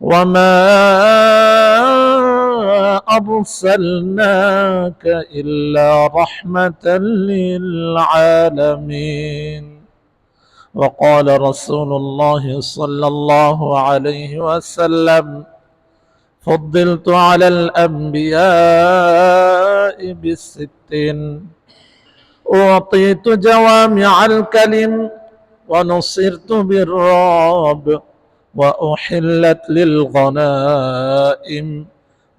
وما أرسلناك إلا رحمة للعالمين. وقال رسول الله صلى الله عليه وسلم: فضلت على الأنبياء ب6: أعطيت جوامع الكلم، ونصرت بالرعب، وأحلت للغنائم،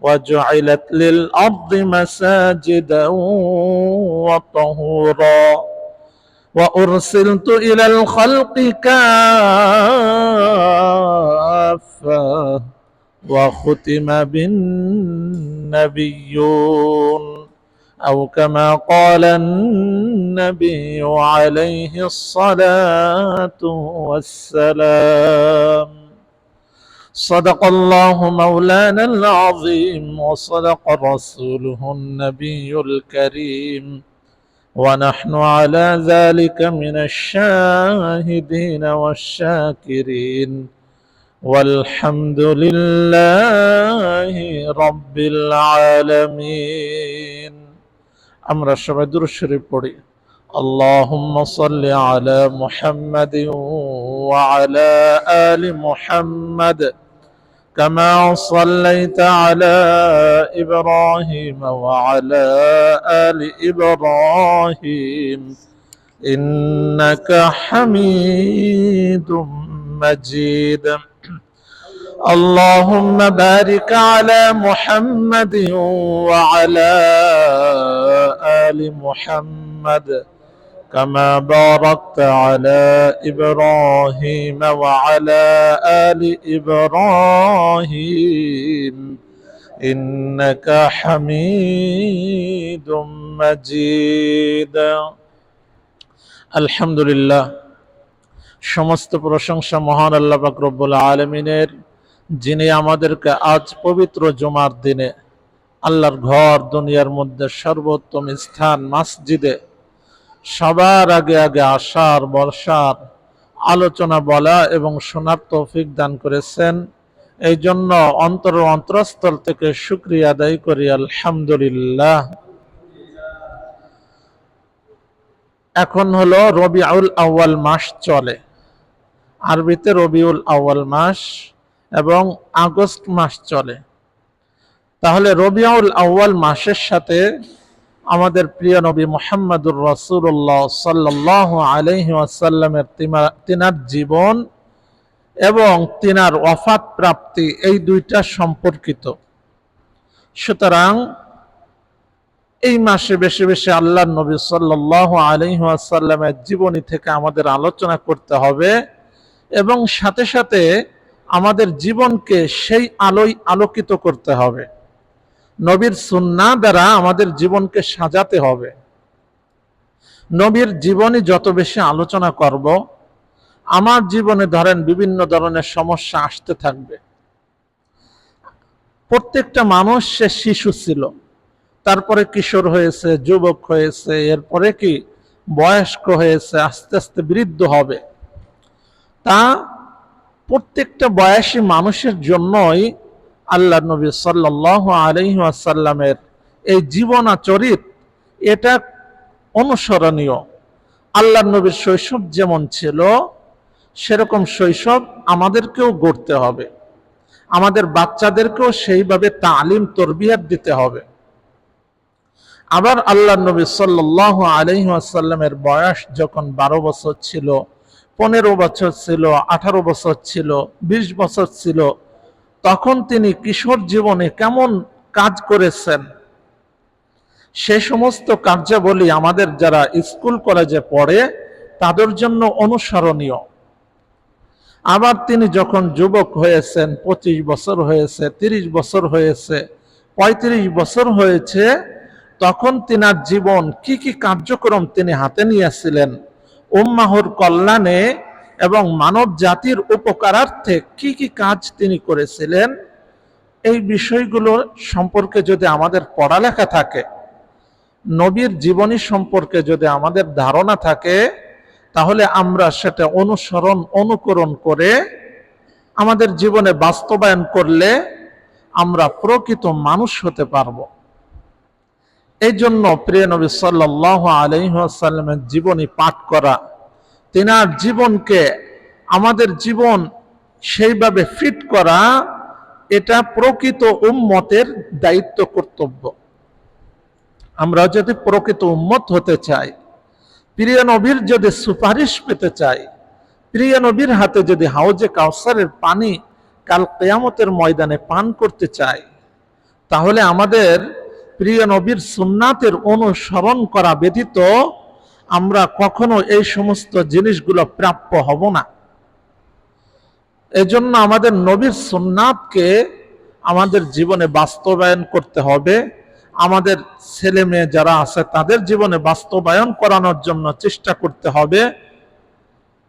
وجعلت للأرض مساجدا وطهورا، وأرسلت إلى الخلق كافة، وختم بالنبيون، أو كما قال النبي عليه الصلاة والسلام. صدق الله مولانا العظيم، وصدق رسوله النبي الكريم، ونحن على ذلك من الشاهدين والشاكرين، والحمد لله رب العالمين. আমরা সবাই দুরূদ শরীফ পড়ি। اللهم صل على محمد وعلى آل محمد كما صليت على إبراهيم وعلى آل إبراهيم إنك حميد مجيد. اللهم بارك على محمد وعلى آل محمد كما باركت على إبراهيم وعلى آل إبراهيم إنك حميد مجيد. الحمد لله। সমস্ত প্রশংসা মহান আল্লাহ পাক রব্বুল আলামিনের, যিনি আমাদেরকে আজ পবিত্র জুমার দিনে আল্লাহর ঘর দুনিয়ার মধ্যে সর্বোত্তম স্থান মসজিদে সবার আগে আগে আসার বর্ষার আলোচনা বলা এবং শোনার তৌফিক দান করেছেন। এই জন্য অন্তরস্থল থেকে শুকরিয়া আদায় করি, আলহামদুলিল্লাহ। এখন হলো রবিউল আউয়াল মাস চলে, আরবিতে রবিউল আউয়াল মাস এবং আগস্ট মাস চলে। তাহলে রবিউল আউয়াল মাসের সাথে আমাদের প্রিয় নবী মুহাম্মদুর রাসূলুল্লাহ সাল্লাল্লাহু আলাইহি ওয়াসাল্লামের তিনার জীবন এবং তিনার ওয়াফাত প্রাপ্তি, এই দুইটা সম্পর্কিত। সুতরাং এই মাসে বেশি বেশি আল্লাহর নবী সাল্লাল্লাহু আলাইহি ওয়াসাল্লামের জীবনী থেকে আমাদের আলোচনা করতে হবে এবং সাথে সাথে আমাদের জীবনকে সেই আলোয় আলোকিত করতে হবে। নবীর সুন্নাহ দ্বারা আমাদের জীবনকে সাজাতে হবে। নবীর জীবনী যত বেশি আলোচনা করব, আমার জীবনে ধরেন বিভিন্ন ধরনের সমস্যা আসতে থাকবে। প্রত্যেকটা মানুষ সে শিশু ছিল, তারপরে কিশোর হয়েছে, যুবক হয়েছে, এরপরে কি বয়স্ক হয়েছে, আস্তে আস্তে বৃদ্ধ হবে। তা প্রত্যেকটা বয়সী মানুষের জন্যই আল্লাহ নবী সাল্লাল্লাহু আলাইহি ওয়াসাল্লামের এই জীবনাচরিত এটা অনুসরণীয়। আল্লাহ নবীর শৈশব যেমন ছিল সেরকম শৈশব আমাদেরকেও গড়তে হবে, আমাদের বাচ্চাদেরকেও সেইভাবে তালিম তরবিয়ত দিতে হবে। আবার আল্লাহ নবী সাল্লাল্লাহু আলাইহি ওয়াসাল্লামের বয়স যখন 12 বছর ছিল, 15 বছর ছিল, 18 বছর ছিল, 20 বছর ছিল, তখন তিনি কিশোর জীবনে কেমন কাজ করেছেন সে সমস্ত কার্যাবলী আমাদের যারা স্কুল কলেজে পড়ে তাদের জন্য অনুসরণীয়। আবার তিনি যখন যুবক হয়েছেন, 25 বছর হয়েছে, 30 বছর হয়েছে, 35 বছর হয়েছে, তখন তিনার জীবন কি কি কার্যক্রম তিনি হাতে নিয়েছিলেন, উম্মাহর কল্যাণে এবং মানব জাতির উপকারার্থে কি কি কাজ তিনি করেছিলেন, এই বিষয়গুলো সম্পর্কে যদি আমাদের পড়ালেখা থাকে, নবীর জীবনী সম্পর্কে যদি আমাদের ধারণা থাকে, তাহলে আমরা সেটা অনুকরণ করে আমাদের জীবনে বাস্তবায়ন করলে আমরা প্রকৃত মানুষ হতে পারব। এই জন্য প্রিয় নবী সাল্লাল্লাহু আলাইহি ওয়াসাল্লামের জীবনী পাঠ করা, তিনার জীবনকে আমাদের জীবন সেইভাবে ফিট করা, এটা প্রকৃত উম্মতের দায়িত্ব, কর্তব্য। আমরা যদি প্রকৃত উম্মত হতে চাই, প্রিয় নবীর যদি সুপারিশ পেতে চাই, প্রিয় নবীর হাতে যদি হাউজে কাউসারের পানি কাল কিয়ামতের ময়দানে পান করতে চাই, তাহলে আমাদের প্রিয় নবীর সুন্নাতের অনুসরণ করা ব্যতীত আমরা কখনো এই সমস্ত জিনিসগুলো প্রাপ্য হব না। এজন্য আমাদের নবীর সুন্নাতকে আমাদের জীবনে বাস্তবায়ন করতে হবে। আমাদের ছেলে মেয়ে যারা আছে তাদের জীবনে বাস্তবায়ন করানোর জন্য চেষ্টা করতে হবে।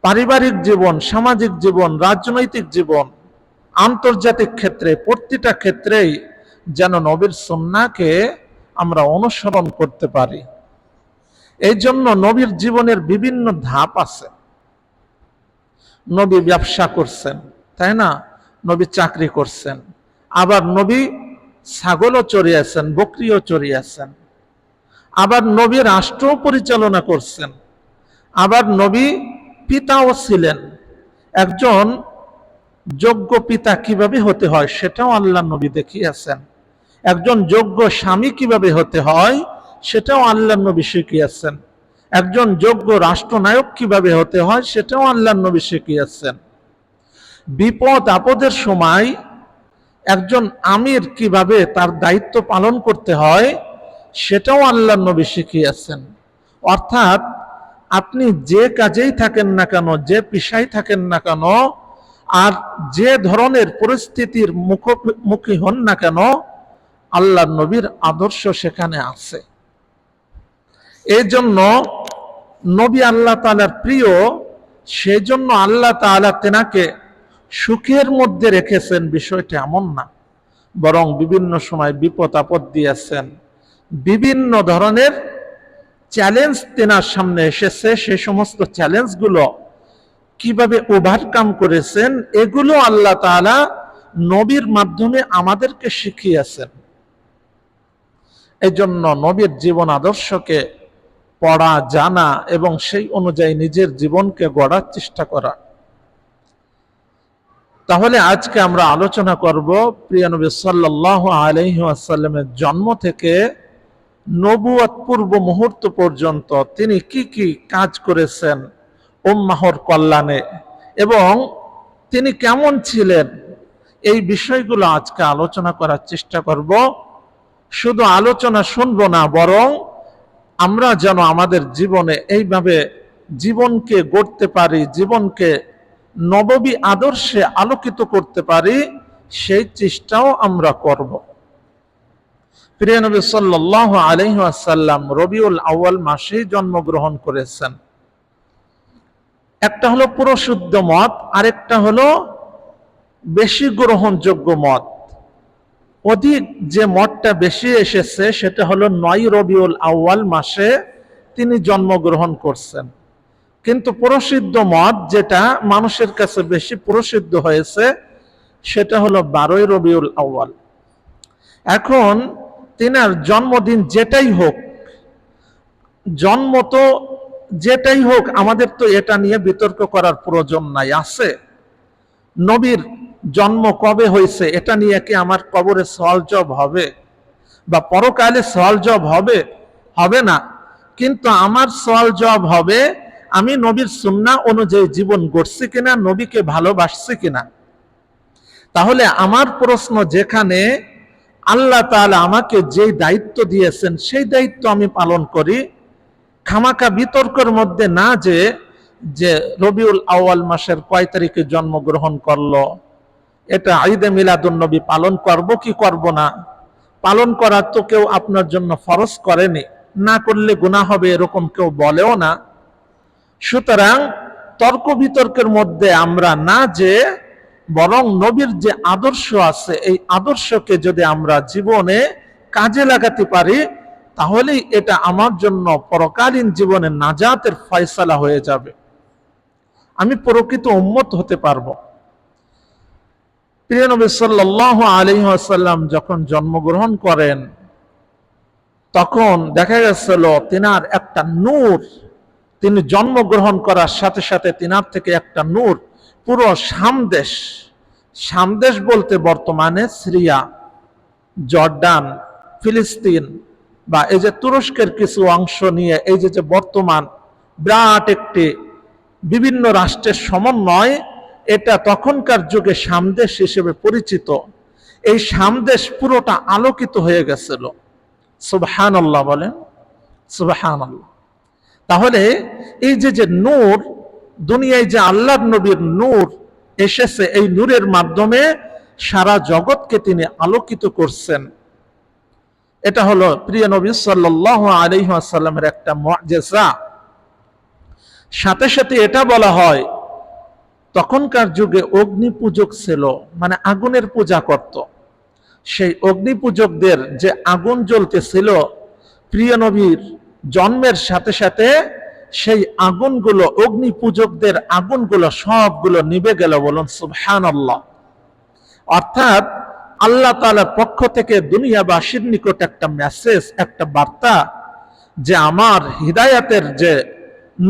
পারিবারিক জীবন, সামাজিক জীবন, রাজনৈতিক জীবন, আন্তর্জাতিক ক্ষেত্রে, প্রতিটা ক্ষেত্রেই যেন নবীর সুন্নাহকে আমরা অনুসরণ করতে পারি। এই জন্য নবীর জীবনের বিভিন্ন ধাপ আছে। নবী ব্যবসা করছেন, তাই না? নবী চাকরি করছেন, আবার নবী ছাগলও চড়িয়েছেন, বকরিও চড়িয়েছেন, আবার নবী রাষ্ট্র পরিচালনা করছেন, আবার নবী পিতাও ছিলেন। একজন যোগ্য পিতা কিভাবে হতে হয় সেটাও আল্লাহ নবী দেখিয়েছেন। একজন যোগ্য স্বামী কিভাবে হতে হয় সেটাও আল্লাহ নবী শিখিয়েছেন। একজন যোগ্য রাষ্ট্রনায়ক কিভাবে হতে হয় সেটাও আল্লাহ নবী শিখিয়েছেন। বিপদ আপদের সময় একজন আমির কিভাবে তার দায়িত্ব পালন করতে হয় সেটাও আল্লাহ নবী শিখিয়েছেন। অর্থাৎ আপনি যে কাজেই থাকেন না কেন, যে পেশায় থাকেন না কেন, আর যে ধরনের পরিস্থিতির মুখোমুখি হন না কেন, আল্লাহ নবীর আদর্শ সেখানে আছে। এই জন্য নবী আল্লাহ তাআলার প্রিয়, সেই জন্য আল্লাহ তাআলা তেনাকে সুখের মধ্যে রেখেছেন বিষয়টা এমন না, বরং বিভিন্ন সময় বিপদ আপদ দিয়েছেন। বিভিন্ন ধরনের চ্যালেঞ্জ তেনার সামনে এসেছে, সেই সমস্ত চ্যালেঞ্জগুলো কিভাবে ওভারকাম করেছেন এগুলো আল্লাহ তাআলা নবীর মাধ্যমে আমাদেরকে শিখিয়েছেন। এই জন্য নবীর জীবন আদর্শকে পড়া, জানা এবং সেই অনুযায়ী নিজের জীবনকে গড়ার চেষ্টা করা। তাহলে আজকে আমরা আলোচনা করব প্রিয় নবী সাল্লাল্লাহু আলাইহি ওয়াসাল্লামের জন্ম থেকে নবুয়ত পূর্ব মুহূর্ত পর্যন্ত তিনি কি কি কাজ করেছেন উম্মাহর কল্যাণে, এবং তিনি কেমন ছিলেন, এই বিষয়গুলো আজকে আলোচনা করার চেষ্টা করব। শুধু আলোচনা শুনবো না, বরং আমরা যেন আমাদের জীবনে এইভাবে জীবনকে গড়তে পারি, জীবনকে নববী আদর্শে আলোকিত করতে পারি, সেই চেষ্টাও আমরা করব। প্রিয় নবী সাল্লাল্লাহু আলাইহি ওয়াসাল্লাম রবিউল আউয়াল মাসেই জন্মগ্রহণ করেছেন। একটা হলো পুরোশুদ্ধ মত, আরেকটা হলো বেশি গ্রহণযোগ্য মত। অধিক যে মতটা বেশি এসেছে সেটা হলো 9 রবিউল আউয়াল মাসে তিনি জন্মগ্রহণ করছেন। কিন্তু প্রসিদ্ধ মত যেটা মানুষের কাছে বেশি প্রসিদ্ধ হয়েছে সেটা হলো 12 রবিউল আউয়াল। এখন তিনার জন্মদিন যেটাই হোক, জন্ম তো যেটাই হোক, আমাদের তো এটা নিয়ে বিতর্ক করার প্রয়োজন নাই। আছে নবীর জন্ম কবে হয়েছে এটা নিয়ে কি আমার কবরে সওয়াল জবাব হবে বা পরকালে সওয়াল জবাব হবে? হবে না। কিন্তু আমার সওয়াল জবাব হবে আমি নবীর সুন্নাহ অনুযায়ী জীবন গড়ছি কিনা, নবীকে ভালোবাসছি কিনা। তাহলে আমার প্রশ্ন, যেখানে আল্লাহ তাআলা আমাকে যেই দায়িত্ব দিয়েছেন সেই দায়িত্ব আমি পালন করি, খামাকা বিতর্কের মধ্যে না যে রবিউল আউয়াল মাসের কয় তারিখে জন্মগ্রহণ করলো, এটা ঈদে মিলাদুন নবী পালন করব কি করব না। পালন করা তো কেউ আপনার জন্য ফরজ করেনি, না করলে গুনাহ হবে এরকম কেউ বলেও না। সুতরাং তর্ক বিতর্কের মধ্যে আমরা না যে, বরং নবীর যে আদর্শ আছে এই আদর্শকে যদি আমরা জীবনে কাজে লাগাতে পারি, তাহলেই এটা আমার জন্য পরকালীন জীবনে নাজাতের ফয়সালা হয়ে যাবে, আমি প্রকৃত উম্মত হতে পারবো। প্রিয় নবী সাল্লাল্লাহু আলাইহি ওয়াসাল্লাম যখন জন্মগ্রহণ করেন, তখন দেখা গেছিল তিনার একটা নূর, তিনি জন্মগ্রহণ করার সাথে সাথে তিনার থেকে একটা নূর পুরো সামদেশ, সামদেশ বলতে বর্তমানে সিরিয়া, জর্ডান, ফিলিস্তিন বা এই যে তুরস্কের কিছু অংশ নিয়ে এই যে বর্তমান বিরাট একটি বিভিন্ন রাষ্ট্রের সমন্বয়, এটা তখনকার যুগে সামদেশ হিসেবে পরিচিত। এই সামদেশ পুরোটা আলোকিত হয়ে গেছিল। সুবহানাল্লাহ বলেন, সুবহানাল্লাহ। তাহলে এই যে নূর, দুনিয়ায় যে আল্লাহর নবীর নূর এসেছে, এই নূরের মাধ্যমে সারা জগৎকে তিনি আলোকিত করছেন। এটা হলো প্রিয় নবী সাল্লাল্লাহু আলাইহি ওয়াসাল্লামের একটা মুআজিজা। সাথে সাথে এটা বলা হয়, তখনকার যুগে অগ্নি পূজক ছিল, মানে আগুনের পূজা করত। সেই অগ্নি পূজকদের যে আগুন জ্বলতেছিল, প্রিয় নবীর জন্মের সাথে সাথে সেই আগুনগুলো, অগ্নি পূজকদের আগুনগুলো সবগুলো নিভে গেল। বলুন সুবহানাল্লাহ। অর্থাৎ আল্লাহ তাআলার পক্ষ থেকে দুনিয়াবাসীর নিকট একটা মেসেজ, একটা বার্তা, যে আমার হিদায়াতের যে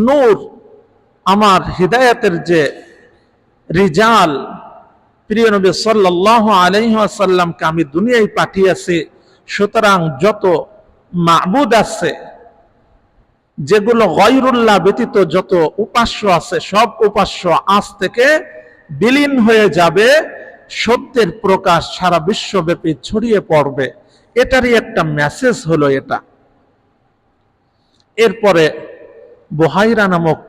নূর, আমার হিদায়াতের যে রিজাল প্রিয় নবী সাল্লাল্লাহু আলাইহি ওয়াসাল্লামকে আমি দুনিয়ায় পাঠিয়েছি। সুতরাং যত মাবুদ আছে, যেগুলো গায়রুল্লাহ ব্যতীত যত উপাস্য আছে, সব উপাস্য আজ থেকে বিলীন হয়ে যাবে, সত্যের প্রকাশ সারা বিশ্বব্যাপী ছড়িয়ে পড়বে। এটারই একটা মেসেজ হলো এটা। এরপরে বুহাইরা নামক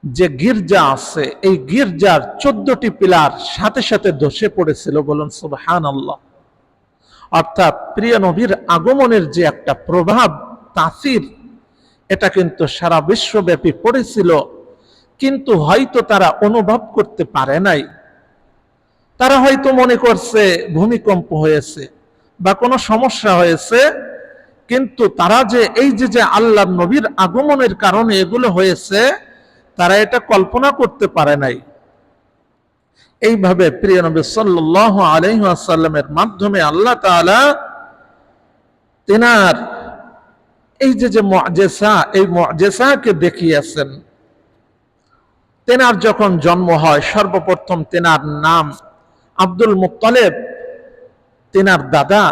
যে গির্জা আছে, এই গির্জার 14টি পিলার সাথে সাথে ধসে পড়েছিল। বলুন সুবহানাল্লাহ। অর্থাৎ প্রিয় নবীর আগমনের যে একটা প্রভাব, তাসির, এটা কিন্তু সারা বিশ্বব্যাপী পড়েছিল, কিন্তু হয়তো তারা অনুভব করতে পারে নাই। তারা হয়তো মনে করছে ভূমিকম্প হয়েছে বা কোনো সমস্যা হয়েছে, কিন্তু তারা যে এই যে আল্লাহর নবীর আগমনের কারণে এগুলো হয়েছে, তারা এটা কল্পনা করতে পারে নাই। এইভাবে প্রিয় নবী সাল্লাল্লাহু আলাইহি ওয়াসাল্লামের মাধ্যমে আল্লাহ তাআলা তিনার এই যে মুআজিজা, এই মুআজিজাকে দেখিয়েছেন। তেনার যখন জন্ম হয়, সর্বপ্রথম তেনার নাম আব্দুল মুত্তালিব। তেনার দাদা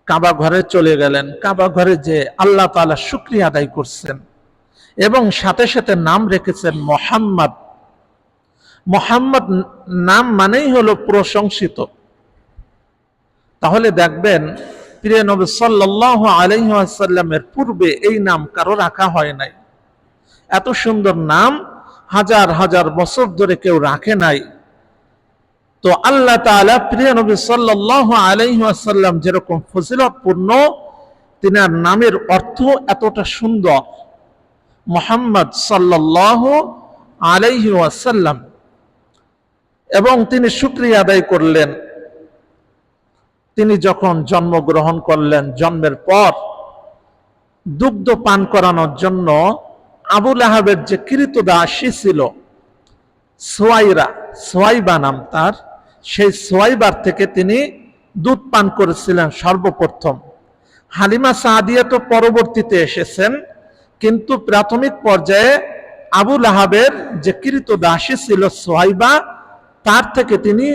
কাবা ঘরে চলে গেলেন, কাবা ঘরে যে আল্লাহ তাআলা শুকরিয়া আদায় করছেন এবং সাথে সাথে নাম রেখেছেন মুহাম্মদ। মুহাম্মদ নাম মানেই হলো প্রশংসিত। তাহলে দেখবেন প্রিয় নবী সাল্লাল্লাহু আলাইহি ওয়াসাল্লামের পূর্বে এই নাম কারো রাখা হয় নাই। এত সুন্দর নাম হাজার হাজার বছর ধরে কেউ রাখে নাই। তো আল্লাহ তাআলা প্রিয় নবী সাল্লাল্লাহু আলাইহি ওয়াসাল্লাম যেরকম ফজিলতপূর্ণ, তিনার নামের অর্থ এতটা সুন্দর, মুহাম্মদ সাল্লাল্লাহু আলাইহি ওয়াসাল্লাম। এবং তিনি শুকরিয়া আদায় করলেন। তিনি যখন জন্মগ্রহণ করলেন, জন্মের পর দুগ্ধ পান করানোর জন্য আবু লাহাবের যে কৃতদাসী ছিল সোয়াইবা নাম তার, সেই সোয়াইবার থেকে তিনি দুধ পান করেছিলেন সর্বপ্রথম। হালিমা সাদিয়া তো পরবর্তীতে এসেছেন, কিন্তু প্রাথমিক পর্যায়ে আবু লাহাবের যে কৃতদাসী ছিল সোয়াইবা, তার থেকে তিনি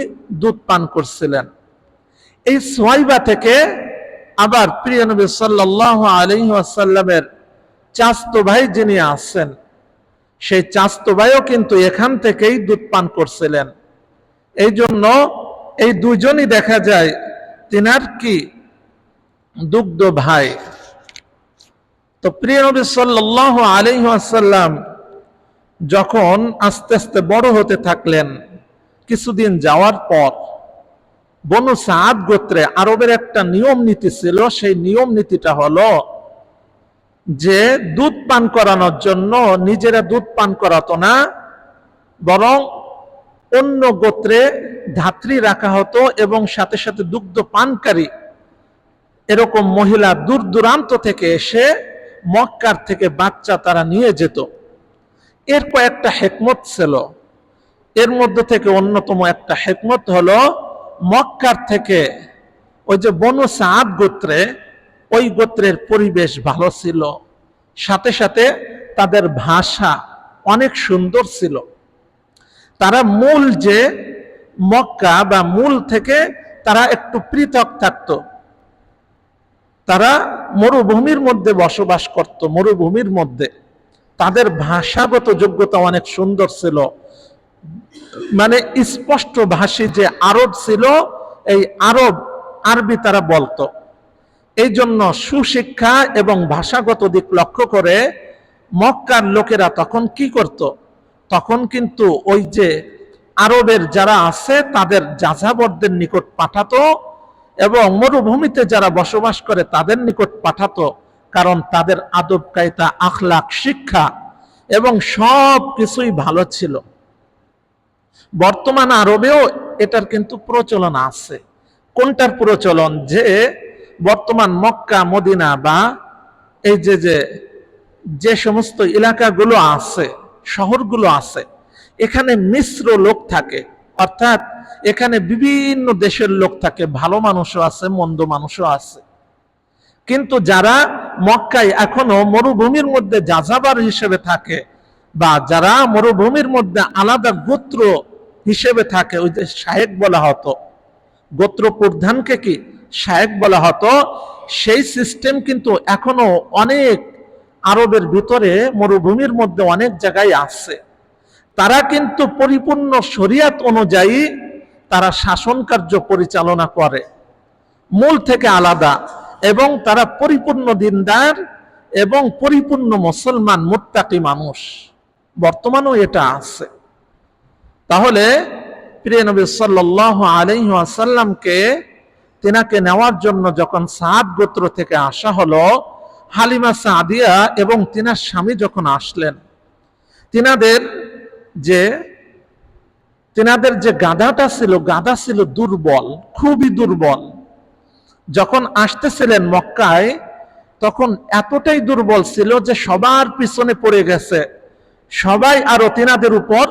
দুধ পান করছিলেন। এই সোয়াইবা থেকে আবার প্রিয় নবী সাল্লাল্লাহু আলাইহি ওয়াসাল্লামের চাচতো ভাই যিনি আছেন, সেই চাচতো ভাইও কিন্তু এখান থেকেই দুধ পান করছিলেন। এই জন্য এই দুজনই দেখা যায় তিনার কি দুগ্ধ ভাই। তো প্রিয় নবী সাল্লাল্লাহু আলাইহি ওয়াসাল্লাম যখন আস্তে আস্তে বড় হতে থাকলেন, কিছুদিন যাওয়ার পর বনু সাদ গোত্রে আরবের একটা নিয়ম নীতি ছিল। সেই নিয়ম নীতিটা হলো যে দুধ পান করানোর জন্য নিজেরা দুধ পান করাতো না, বরং অন্য গোত্রে ধাত্রী রাখা হতো এবং সাথে সাথে দুগ্ধ পানকারী এরকম মহিলা দূর দূরান্ত থেকে এসে মক্কার থেকে বাচ্চা তারা নিয়ে যেত। এর কয়েকটা হিকমত ছিল। এর মধ্যে থেকে অন্যতম একটা হিকমত হলো মক্কার থেকে ওই যে বনু সাদ গোত্রে, ওই গোত্রের পরিবেশ ভালো ছিল, সাথে সাথে তাদের ভাষা অনেক সুন্দর ছিল। তারা মূল যে মক্কা বা মূল থেকে তারা একটু পৃথক থাকত। তারা মরুভূমির মধ্যে বসবাস করত, মরুভূমির মধ্যে। তাদের ভাষাগত যোগ্যতা অনেক সুন্দর ছিল, মানে স্পষ্ট ভাষী যে আরব ছিল, এই আরবি তারা বলতো। এই জন্য সুশিক্ষা এবং ভাষাগত দিক লক্ষ্য করে মক্কার লোকেরা তখন কি করত, তখন কিন্তু ওই যে আরবের যারা আছে তাদের যাযাবরদের নিকট পাঠাতো এবং মরুভূমিতে যারা বসবাস করে তাদের নিকট পাঠাতো, কারণ তাদের আদব কায়দা, আখলাক, শিক্ষা এবং সব কিছুই ভালো ছিল। বর্তমান আরবেও এটার কিন্তু প্রচলন আছে। কোনটার প্রচলন? যে বর্তমান মক্কা মদিনা বা এই যে সমস্ত এলাকাগুলো আছে, শহরগুলো আছে, এখানে মিশ্র লোক থাকে, অর্থাৎ এখানে বিভিন্ন দেশের লোক থাকে, ভালো মানুষও আছে, মন্দ মানুষও আছে। কিন্তু যারা মক্কায় এখনো মরুভূমির মধ্যে যাযাবার হিসেবে থাকে, বা যারা মরুভূমির মধ্যে আলাদা গোত্র হিসেবে থাকে, ওই যে শায়েক বলা হতো, গোত্র প্রধানকে কি শায়েক বলা হতো, সেই সিস্টেম কিন্তু এখনো অনেক আরবের ভিতরে মরুভূমির মধ্যে অনেক জায়গায় আছে। তারা কিন্তু পরিপূর্ণ শরিয়াত অনুযায়ী তারা শাসন কার্য পরিচালনা করে, মূল থেকে আলাদা, এবং তারা পরিপূর্ণ দিনদার এবং পরিপূর্ণ মুসলমান, মুত্তাকি মানুষ। বর্তমানেও এটা আছে। তাহলে প্রিয় নবী সাল্লাল্লাহু আলাইহি ওয়াসাল্লামকে তিনাকে নেওয়ার জন্য যখন সাদ গোত্র থেকে আসা হলো, হালিমা সাদিয়া এবং তিনার স্বামী যখন আসলেন, তিনাদের যে গাধাটা ছিল, গাধা ছিল দুর্বল, খুবই দুর্বল। যখন আসতেছিলেন মক্কায়, তখন এতটাই দুর্বল ছিল যে সবার পিছনে পড়ে গেছে। সবাই আরো তিনাদের উপর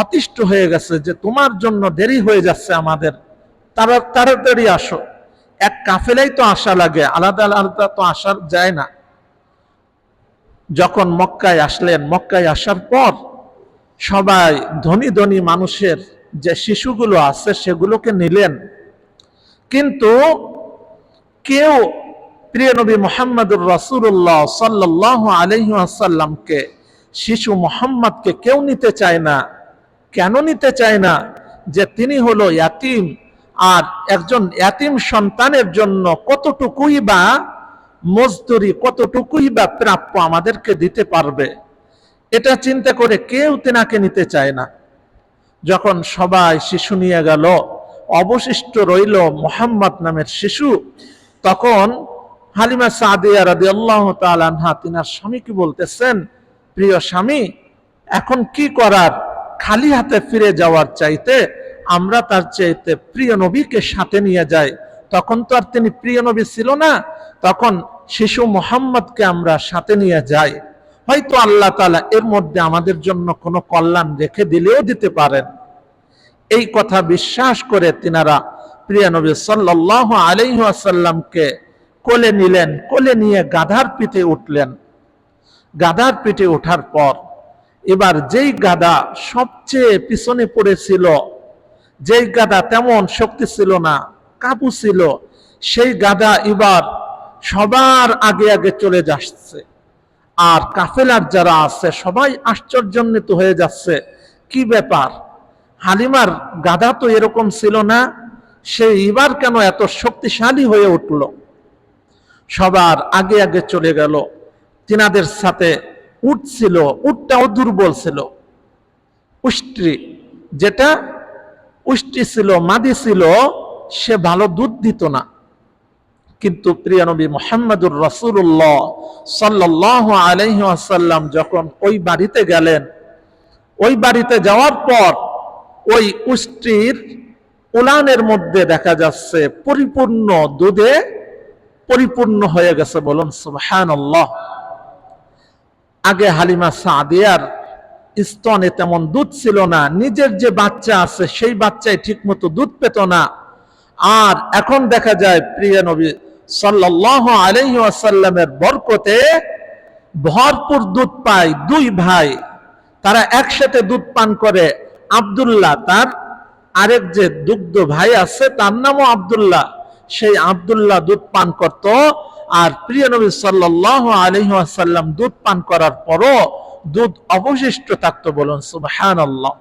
অতিষ্ঠ হয়ে গেছে যে তোমার জন্য দেরি হয়ে যাচ্ছে আমাদের, তাড়াতাড়ি আসো। এক কাফেলাই তো আসা লাগে, আলাদা আলাদা তো আসা যায় না। যখন মক্কায় আসলেন, মক্কায় আসার পর সবাই ধনী ধনী মানুষের যে শিশুগুলো আছে সেগুলোকে নিলেন, কিন্তু কেউ প্রিয় নবী মুহাম্মদুর রাসূলুল্লাহ সাল্লাল্লাহু আলাইহি ওয়াসাল্লামকে, শিশু মুহাম্মদকে কেউ নিতে চায় না। কেন নিতে চায় না? যে তিনি হলো ইয়াতিম, আর একজন ইয়াতিম সন্তানের জন্য কতটুকুই বা মজদুরি, কতটুকুই বা প্রাপ্য আমাদেরকে দিতে পারবে, এটা চিন্তা করে কেউ তেনাকে নিতে চায় না। যখন সবাই শিশু নিয়ে গেল, অবশিষ্ট রইল মুহাম্মদ নামের শিশু, তখন হালিমা সাদিয়া রাদিয়াল্লাহু তাআলা আনহা তিনার স্বামীকে বলতেছেন, প্রিয় স্বামী, এখন কি করার? খালি হাতে ফিরে যাওয়ার চাইতে আমরা তার চাইতে প্রিয় নবীকে সাথে নিয়ে যাই। তখন তো আর তিনি প্রিয় নবী ছিল না, তখন শিশু মুহাম্মদকে আমরা সাথে নিয়ে যাই, হয়তো আল্লাহ তাআলা এর মধ্যে আমাদের জন্য কোনো কল্যাণ রেখে দিলেও দিতে পারেন। এই কথা বিশ্বাস করে তিনারা প্রিয় নবী সাল্লাল্লাহু আলাইহি ওয়াসাল্লামকে কোলে নিলেন। কোলে নিয়ে গাধার পিঠে উঠলেন। গাধার পিঠে ওঠার পর এবার যেই গাধা সবচেয়ে পিছনে পড়েছিল, যেই গাধা তেমন শক্তি ছিল না, কাবু ছিল, সেই গাধা এবার সবার আগে আগে চলে যাচ্ছে। আর কাফেলার যারা আছে সবাই আশ্চর্যান্বিত হয়ে যাচ্ছে, কি ব্যাপার, হালিমার গাধা তো এরকম ছিল না, সে এবার কেন এত শক্তিশালী হয়ে উঠল? সবার আগে আগে চলে গেল। তিনাদের সাথে উট ছিল, উটটাও দুর্বল ছিল, যেটা উষ্ট্রি ছিল, মাদি ছিল, সে ভালো দুধ দিত না। কিন্তু প্রিয় নবী মুহাম্মদুর রাসূলুল্লাহ সাল্লাল্লাহু আলাইহি ওয়াসাল্লাম যখন ওই বাড়িতে গেলেন, ওই বাড়িতে যাওয়ার পর ওই উষ্ট্রির উলানের মধ্যে দেখা যাচ্ছে পরিপূর্ণ দুধে পরিপূর্ণ হয়ে গেছে। বলুন সুবহানাল্লাহ। আগে হালিমা সাদিয়ার স্তনে তেমন দুধ ছিল না, নিজের যে বাচ্চা আছে সেই বাচ্চাই ঠিক মতো দুধ পেত না। আর এখন দেখা যায় প্রিয় নবী সাল্লাল্লাহু আলাইহি ওয়াসাল্লামের বরকতে ভরপুর দুধ পায়। দুই ভাই তারা একসাথে দুধ পান করে। আব্দুল্লাহ, তার আরেক যে দুগ্ধ ভাই আছে তার নামও আব্দুল্লাহ, সেই আব্দুল্লাহ দুধ পান করত। আর প্রিয় নবী সাল্লাল্লাহু আলাইহি ওয়াসাল্লাম দুধ পান করার পরও দুধ অবশিষ্ট থাকতো। বলুন সুবহানাল্লাহ।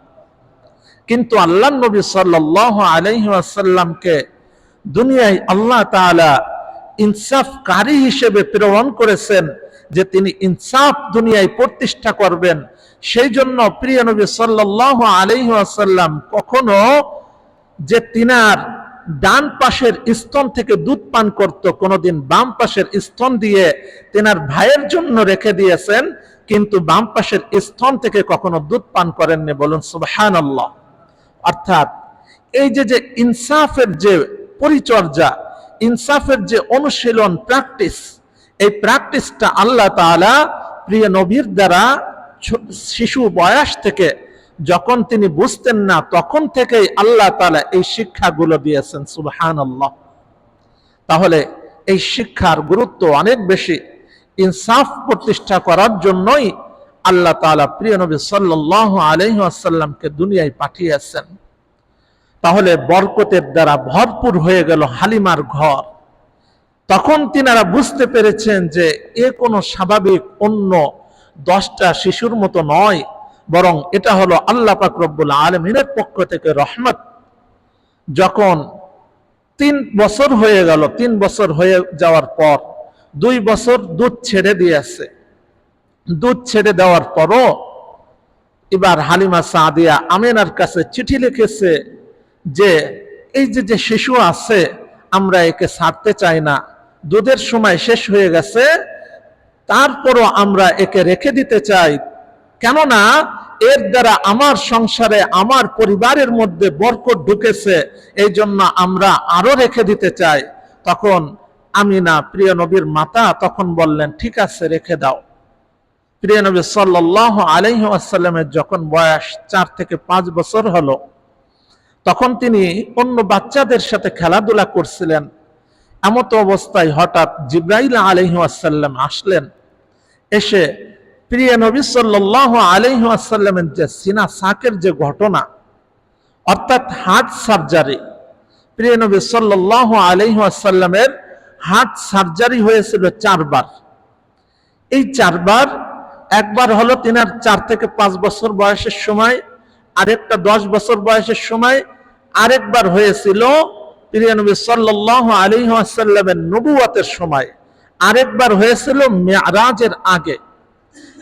কিন্তু আল্লাহর নবী সাল্লাল্লাহু আলাইহি ওয়াসাল্লামকে দুনিয়ায় আল্লাহ তাআলা ইনসাফকারী হিসেবে প্রেরণ করেছেন, যে তিনি ইনসাফ দুনিয়ায় প্রতিষ্ঠা করবেন। সেই জন্য প্রিয় নবী সাল্লাল্লাহু আলাইহি ওয়াসাল্লাম কখনো যে তিনার ডান পাশের স্তন থেকে দুধ পান করত, কোনোদিন বাম পাশের স্তন দিয়ে তিনার ভাইয়ের জন্য রেখে দিয়েছেন, কিন্তু বাম পাশের স্তন থেকে কখনো দুধ পান করেননি। বলুন সুবহানাল্লাহ। অর্থাৎ এই যে ইনসাফের যে পরিচর্যা, ইনসাফের যে অনুশীলন, প্র্যাকটিস, এই প্র্যাকটিসটা আল্লাহ তাআলা প্রিয় নবীর দ্বারা শিশু বয়স থেকে, যখন তিনি বুঝতেন না তখন থেকেই আল্লাহ তাআলা এই শিক্ষাগুলো দিয়েছেন। সুবহানাল্লাহ। তাহলে এই শিক্ষার গুরুত্ব অনেক বেশি। ইনসাফ প্রতিষ্ঠা করার জন্যই আল্লাহ তাআলা প্রিয় নবী সাল্লাল্লাহু আলাইহি ওয়াসাল্লামকে দুনিয়ায় পাঠিয়েছেন। তাহলে বরকতের দ্বারা ভরপুর হয়ে গেল হালিমার ঘর। তখন তিনারা বুঝতে পেরেছেন যে এ কোনো স্বাভাবিক অন্য 10টা শিশুর মতো নয়, বরং এটা হলো আল্লাহ পাক রব্বুল আলামিনের পক্ষ থেকে রহমত। যখন 3 বছর হয়ে গেল, 3 বছর হয়ে যাওয়ার পর 2 বছর দুধ ছেড়ে দিয়েছে। দুধ ছেড়ে দেওয়ার পরও এবার হালিমা সাদিয়া আমিনার কাছে চিঠি লিখেছে যে এই যে শিশু আছে, আমরা একে ছাড়তে চাই না, দুধের সময় শেষ হয়ে গেছে, তারপরও আমরা একে রেখে দিতে চাই, কেননা এর দ্বারা আমার সংসারে, আমার পরিবারের মধ্যে বরকত ঢুকেছে, এই জন্য আমরা আরো রেখে দিতে চাই। তখন আমিনা প্রিয় নবীর মাতা তখন বললেন, ঠিক আছে রেখে দাও। প্রিয় নবী সাল্লাল্লাহু আলাইহি ওয়াসাল্লামের যখন বয়স 4 থেকে 5 বছর হলো, তখন তিনি অন্য বাচ্চাদের সাথে খেলাধুলা করছিলেন। এমত অবস্থায় হঠাৎ জিবরাইল আলাইহিস সালাম আসলেন। এসে প্রিয় নবী সাল্লাল্লাহু আলাইহি ওয়াসাল্লামের যে সিনা সাকের যে ঘটনা, অর্থাৎ হার্ট সার্জারি, প্রিয় নবী সাল্লাল্লাহু আলাইহি ওয়াসাল্লামের হার্ট সার্জারি হয়েছিল 4 বার। এই 4 বার, একবার হলো তিনার 4 থেকে 5 বছর বয়সের সময়, আরেকটা 10 বছর বয়সের সময়, আরেকবার হয়েছিল প্রিয় নবী সাল্লাল্লাহু আলাইহি ওয়াসাল্লামের নবুয়তের সময়, আরেকবার হয়েছিল মিরাজের আগে।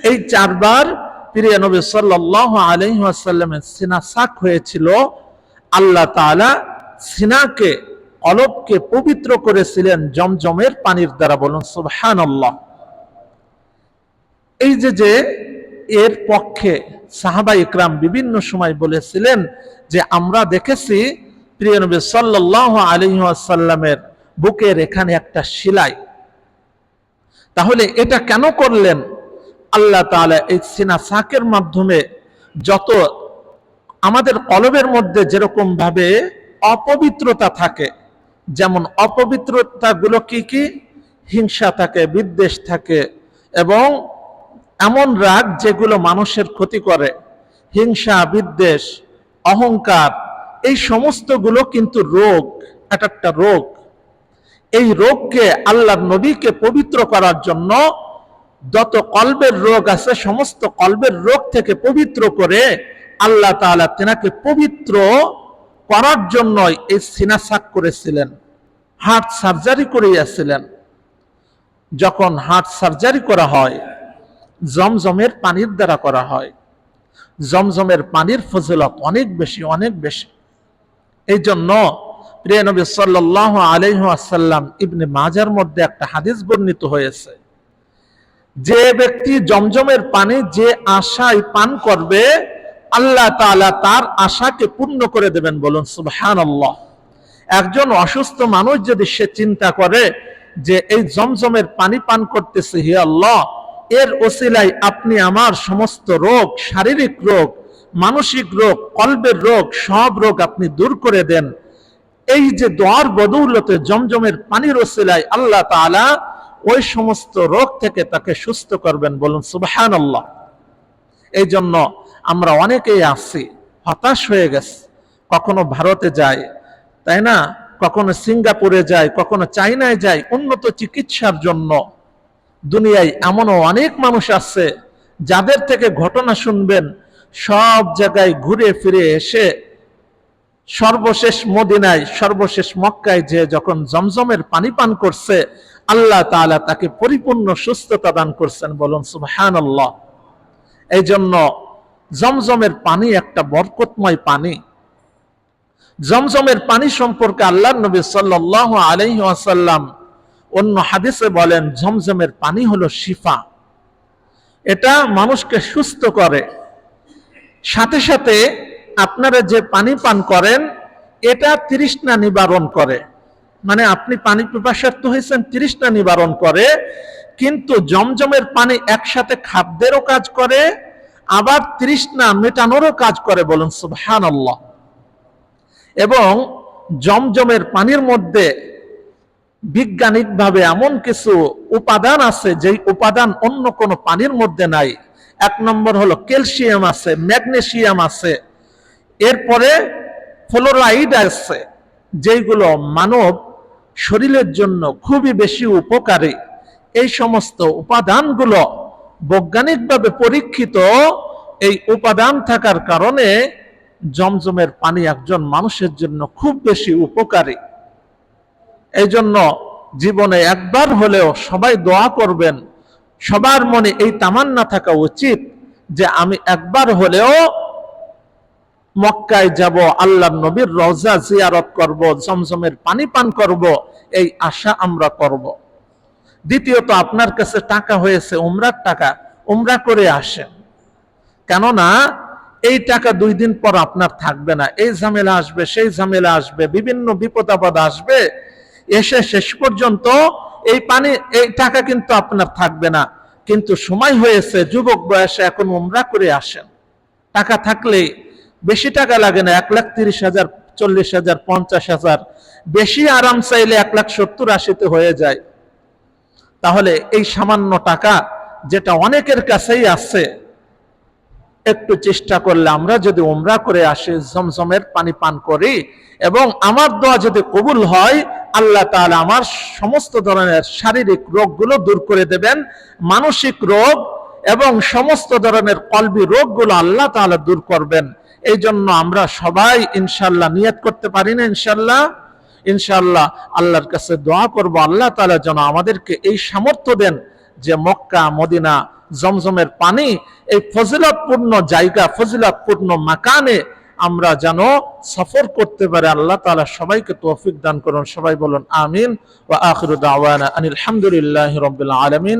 এই 4 বার প্রিয় নবী সাল্লাল্লাহু আলাইহি ওয়াসাল্লামের সিনা সাক হয়েছিল। আল্লাহ তাআলা সিনাকে, কলবকে পবিত্র করেছিলেন জমজমের পানির দ্বারা। বলুন সুবহানাল্লাহ। এই যে এর পক্ষে সাহাবা ইকরাম বিভিন্ন সময় বলেছিলেন যে আমরা দেখেছি প্রিয় নবী সাল্লাল্লাহু আলাইহি ওয়াসাল্লামের বুকের এখানে একটা সেলাই। তাহলে এটা কেন করলেন? আল্লাহ তাআলা এই সিনা সাকের মাধ্যমে যত আমাদের কলবের মধ্যে যেরকম ভাবে অপবিত্রতা থাকে, যেমন অপবিত্রতা গুলো কি কি? হিংসা থাকে, বিদ্বেষ থাকে, এবং এমন রাগ যেগুলো মানুষের ক্ষতি করে, হিংসা, বিদ্বেষ, অহংকার, এই সমস্ত গুলো কিন্তু রোগ, একটা রোগ। এই রোগকে আল্লাহর নবীকে পবিত্র করার জন্য যত কলবের রোগ আছে, সমস্ত কলবের রোগ থেকে পবিত্র করে আল্লাহ তাআলা তেনাকে পবিত্র করার জন্য এই সিনা সাক করেছিলেন, হার্ট সার্জারি করিয়েছিলেন। যখন হার্ট সার্জারি করা হয় জমজমের পানির দ্বারা করা হয়। জমজমের পানির ফজিলত অনেক বেশি, অনেক বেশি। এই জন্য প্রিয় নবী সাল্লাল্লাহু আলাইহি ওয়াসাল্লাম, ইবনে মাজার মধ্যে একটা হাদিস বর্ণিত হয়েছে, যে ব্যক্তি জমজমের পানি যে আশায় পান করবে, আল্লাহ তাআলা তার আশাকে পূর্ণ করে দেবেন। বলুন সুবহানাল্লাহ। একজন অসুস্থ মানুষ যদি সে চিন্তা করে যে এই জমজমের পানি পান করতেছে, হে আল্লাহ, এর ওসিলায় আপনি আমার সমস্ত রোগ, শারীরিক রোগ, মানসিক রোগ, কলবের রোগ, সব রোগ আপনি দূর করে দেন। এই যে দোয়ার বদৌলতে জমজমের পানির ওসিলায় আল্লাহ তাআলা ওই সমস্ত রোগ থেকে তাকে সুস্থ করবেন। বলুন সুবহানাল্লাহ। এই জন্য আমরা অনেকেই আছি হতাশ হয়ে গেছে, কখনো ভারতে যায়, তাই না, কখনো সিঙ্গাপুরে যায়, কখনো চাইনায় যায় উন্নত চিকিৎসার জন্য। দুনিয়ায় এমনও অনেক মানুষ আছে যাদের থেকে ঘটনা শুনবেন সব জায়গায় ঘুরে ফিরে এসে সর্বশেষ মদিনায়, সর্বশেষ মক্কায় যে যখন জমজমের পানি পান করছে, আল্লাহ তাআলা তাকে পরিপূর্ণ সুস্থতা দান করছেন। বলুন সুবহানাল্লাহ। এই জন্য জমজমের পানি একটা বরকতময় পানি। জমজমের পানি সম্পর্কে আল্লাহর নবী সাল্লাল্লাহু আলাইহি ওয়াসাল্লাম অন্য হাদিসে বলেন, জমজমের পানি হলো শিফা। এটা মানুষকে সুস্থ করে। সাথে সাথে আপনারা যে পানি পান করেন এটা তৃষ্ণা নিবারণ করে। মানে আপনি পানি পিপাসার্থ হয়েছেন, তৃষ্ণা নিবারণ করে। কিন্তু জমজমের পানি একসাথে খাদ্যেরও কাজ করে, আবার তৃষ্ণা মেটানোরও কাজ করে। বলুন সুবহানাল্লাহ। এবং জমজমের পানির মধ্যে বৈজ্ঞানিকভাবে এমন কিছু উপাদান আছে যেই উপাদান অন্য কোনো পানির মধ্যে নাই। এক নম্বর হলো ক্যালসিয়াম আছে, ম্যাগনেসিয়াম আছে, এরপরে ফ্লোরাইড আছে, যেগুলো মানব শরীরের জন্য খুবই বেশি উপকারী। এই সমস্ত উপাদানগুলো বৈজ্ঞানিকভাবে পরীক্ষিত। এই উপাদান থাকার কারণে জমজমের পানি একজন মানুষের জন্য খুব বেশি উপকারী। এই জন্য জীবনে একবার হলেও সবাই দোয়া করবেন, সবার মনে এই তামান্না থাকা উচিত যে আমি একবার হলেও মক্কায় যাব, আল্লাহর নবীর রওজা জিয়ারত করব, জমজমের পানি পান করব, এই আশা আমরা করব। দ্বিতীয়ত, আপনার কাছে টাকা হয়েছে উমরার টাকা, উমরা করে আসেন। কেননা এই টাকা 2 দিন পর আপনার থাকবে না। এই ঝামেলা আসবে, সেই ঝামেলা আসবে, বিভিন্ন বিপদ আপদ আসবে, এসে শেষ পর্যন্ত এই টাকা কিন্তু আপনার থাকবে না। কিন্তু সময় হয়েছে, যুবক বয়সে এখন উমরা করে আসেন। টাকা থাকলে বেশি টাকা লাগে না, 1,30,000, 40,000, 50,000, বেশি আরাম চাইলে 1,70,000-80,000 হয়ে যায়। তাহলে এই সামান্য টাকা যেটা অনেকের কাছেই আছে, একটু চেষ্টা করলে আমরা যদি উমরা করে আসি, জমজমের পানি পান করি, এবং আমার দোয়া যদি কবুল হয়, আল্লাহ তাআলা আমার সমস্ত ধরনের শারীরিক রোগগুলো দূর করে দেবেন, মানসিক রোগ এবং সমস্ত ধরনের কলবি রোগগুলো আল্লাহ তাআলা দূর করবেন। এই জন্য আমরা সবাই ইনশাআল্লাহ নিয়ত করতে পারি না? ইনশাআল্লাহ আল্লাহর কাছে দোয়া করব, আল্লাহ তাআলা যেন আমাদেরকে এই সামর্থ্য দেন যে মক্কা মদিনা জমজমের পানি, এই ফজিলতপূর্ণ জায়গা, ফজিলতপূর্ণ মাকানে আমরা যেন সফর করতে পারে। আল্লাহ তাআলা সবাইকে তৌফিক দান করুন। সবাই বলুন আমিন। ওয়া আখিরু দাওয়ানা আনিল হামদুলিল্লাহি রাব্বিল আলামিন।